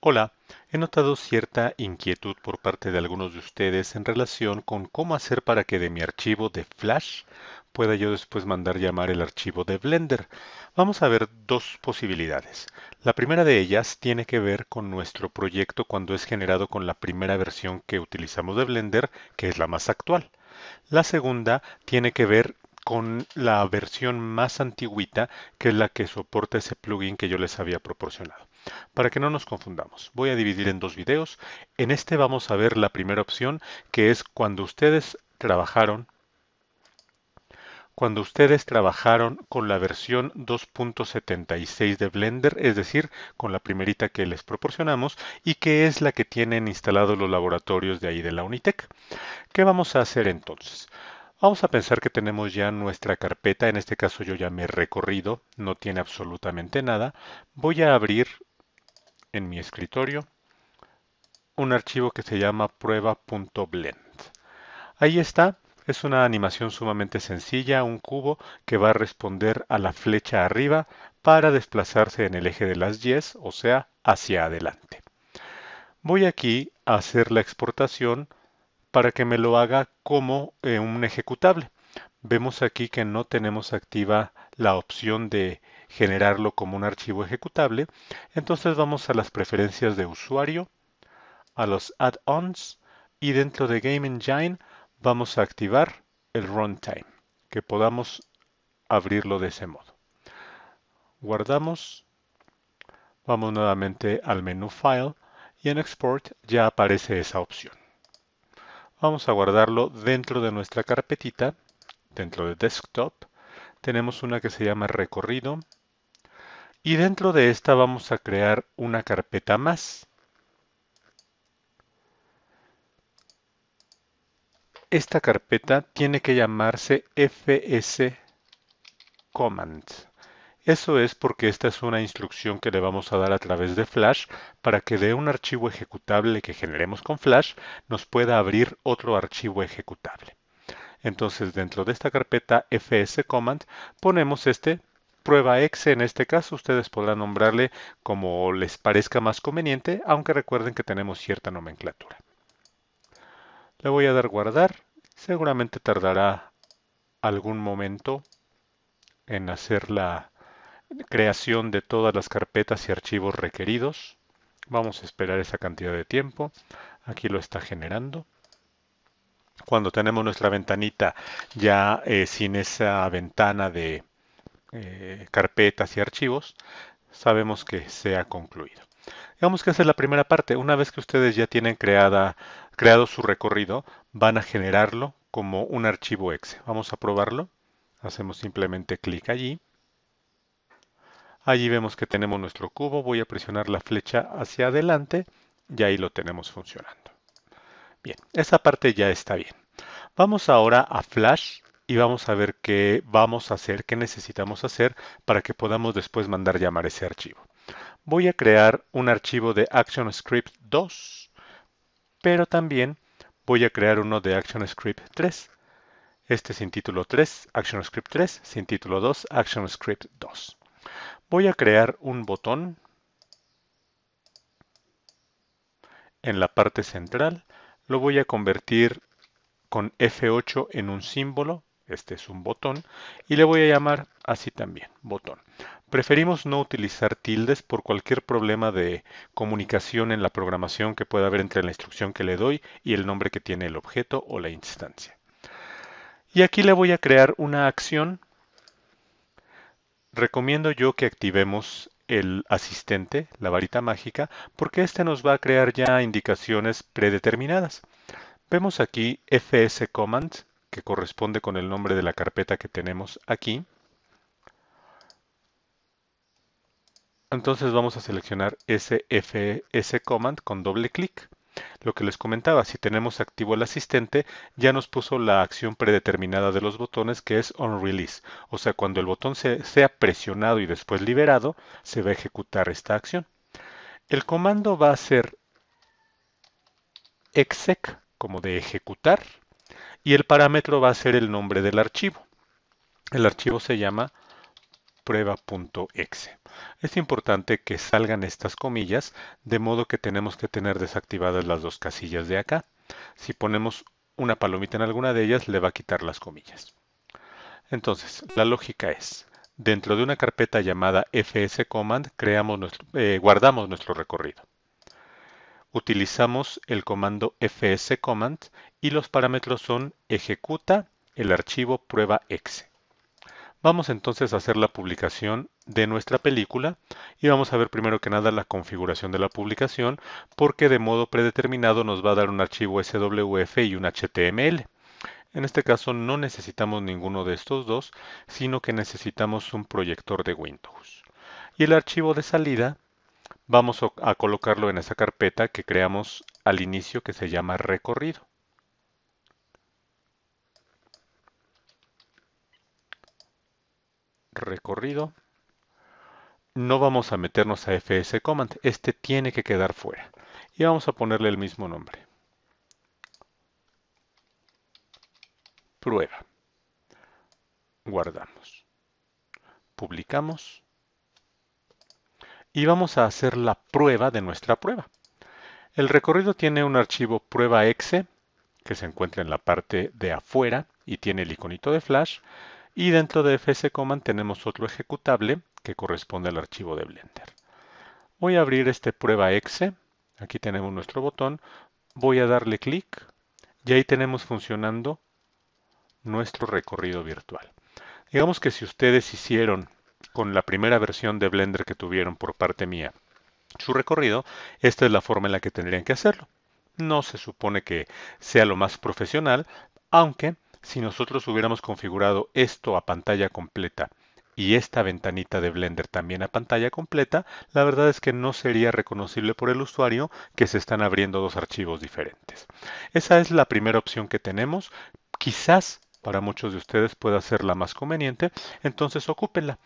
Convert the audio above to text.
Hola, he notado cierta inquietud por parte de algunos de ustedes en relación con cómo hacer para que de mi archivo de Flash pueda yo después mandar llamar el archivo de Blender. Vamos a ver dos posibilidades. La primera de ellas tiene que ver con nuestro proyecto cuando es generado con la primera versión que utilizamos de Blender, que es la más actual. La segunda tiene que ver con la versión más antigüita, que es la que soporta ese plugin que yo les había proporcionado. Para que no nos confundamos, voy a dividir en dos videos. En este vamos a ver la primera opción, que es cuando ustedes trabajaron con la versión 2.76 de Blender, es decir, con la primerita que les proporcionamos y que es la que tienen instalado los laboratorios de ahí de la Unitec. ¿Qué vamos a hacer entonces? Vamos a pensar que tenemos ya nuestra carpeta, en este caso yo ya me he recorrido, no tiene absolutamente nada. Voy a abrir en mi escritorio un archivo que se llama prueba.blend. Ahí está, es una animación sumamente sencilla, un cubo que va a responder a la flecha arriba para desplazarse en el eje de las Ys, o sea, hacia adelante. Voy aquí a hacer la exportación para que me lo haga como un ejecutable. Vemos aquí que no tenemos activa la opción de generarlo como un archivo ejecutable. Entonces vamos a las preferencias de usuario, a los add-ons y dentro de Game Engine vamos a activar el runtime, que podamos abrirlo de ese modo. Guardamos, vamos nuevamente al menú File y en Export ya aparece esa opción. Vamos a guardarlo dentro de nuestra carpetita, dentro de Desktop. Tenemos una que se llama Recorrido y dentro de esta vamos a crear una carpeta más. Esta carpeta tiene que llamarse FS Command. Eso es porque esta es una instrucción que le vamos a dar a través de Flash para que de un archivo ejecutable que generemos con Flash nos pueda abrir otro archivo ejecutable. Entonces dentro de esta carpeta FS Command ponemos prueba exe. En este caso ustedes podrán nombrarle como les parezca más conveniente, aunque recuerden que tenemos cierta nomenclatura. Le voy a dar guardar. Seguramente tardará algún momento en hacer la creación de todas las carpetas y archivos requeridos. Vamos a esperar esa cantidad de tiempo. Aquí lo está generando. Cuando tenemos nuestra ventanita ya sin esa ventana de carpetas y archivos, sabemos que se ha concluido. Digamos que esa es la primera parte. Una vez que ustedes ya tienen creado su recorrido, van a generarlo como un archivo exe. Vamos a probarlo. Hacemos simplemente clic allí. Allí vemos que tenemos nuestro cubo. Voy a presionar la flecha hacia adelante y ahí lo tenemos funcionando. Bien, esa parte ya está bien. Vamos ahora a Flash y vamos a ver qué vamos a hacer, qué necesitamos hacer para que podamos después mandar llamar ese archivo. Voy a crear un archivo de ActionScript 2, pero también voy a crear uno de ActionScript 3. Este sin título 3, ActionScript 3, sin título 2, ActionScript 2. Voy a crear un botón en la parte central. Lo voy a convertir con F8 en un símbolo. Este es un botón. Y le voy a llamar así también, botón. Preferimos no utilizar tildes por cualquier problema de comunicación en la programación que pueda haber entre la instrucción que le doy y el nombre que tiene el objeto o la instancia. Y aquí le voy a crear una acción. Recomiendo yo que activemos el asistente, la varita mágica, porque este nos va a crear ya indicaciones predeterminadas. Vemos aquí FS Command, que corresponde con el nombre de la carpeta que tenemos aquí. Entonces vamos a seleccionar ese FS Command con doble clic. Lo que les comentaba, si tenemos activo el asistente, ya nos puso la acción predeterminada de los botones que es on release. O sea, cuando el botón sea presionado y después liberado, se va a ejecutar esta acción. El comando va a ser exec, como de ejecutar, y el parámetro va a ser el nombre del archivo. El archivo se llama prueba.exe. Es importante que salgan estas comillas, de modo que tenemos que tener desactivadas las dos casillas de acá. Si ponemos una palomita en alguna de ellas, le va a quitar las comillas. Entonces, la lógica es, dentro de una carpeta llamada fscommand, guardamos nuestro recorrido. Utilizamos el comando fscommand y los parámetros son ejecuta el archivo prueba.exe. Vamos entonces a hacer la publicación de nuestra película y vamos a ver primero que nada la configuración de la publicación, porque de modo predeterminado nos va a dar un archivo SWF y un HTML. En este caso no necesitamos ninguno de estos dos, sino que necesitamos un proyector de Windows. Y el archivo de salida vamos a colocarlo en esa carpeta que creamos al inicio, que se llama recorrido. Recorrido. No vamos a meternos a fscommand, este tiene que quedar fuera. Y vamos a ponerle el mismo nombre. Prueba. Guardamos. Publicamos. Y vamos a hacer la prueba de nuestra prueba. El recorrido tiene un archivo prueba.exe que se encuentra en la parte de afuera y tiene el iconito de Flash. Y dentro de fscommand tenemos otro ejecutable que corresponde al archivo de Blender. Voy a abrir este prueba.exe. Aquí tenemos nuestro botón. Voy a darle clic y ahí tenemos funcionando nuestro recorrido virtual. Digamos que si ustedes hicieron con la primera versión de Blender que tuvieron por parte mía su recorrido, esta es la forma en la que tendrían que hacerlo. No se supone que sea lo más profesional, aunque si nosotros hubiéramos configurado esto a pantalla completa y esta ventanita de Blender también a pantalla completa, la verdad es que no sería reconocible por el usuario que se están abriendo dos archivos diferentes. Esa es la primera opción que tenemos. Quizás para muchos de ustedes pueda ser la más conveniente, entonces ocúpenla.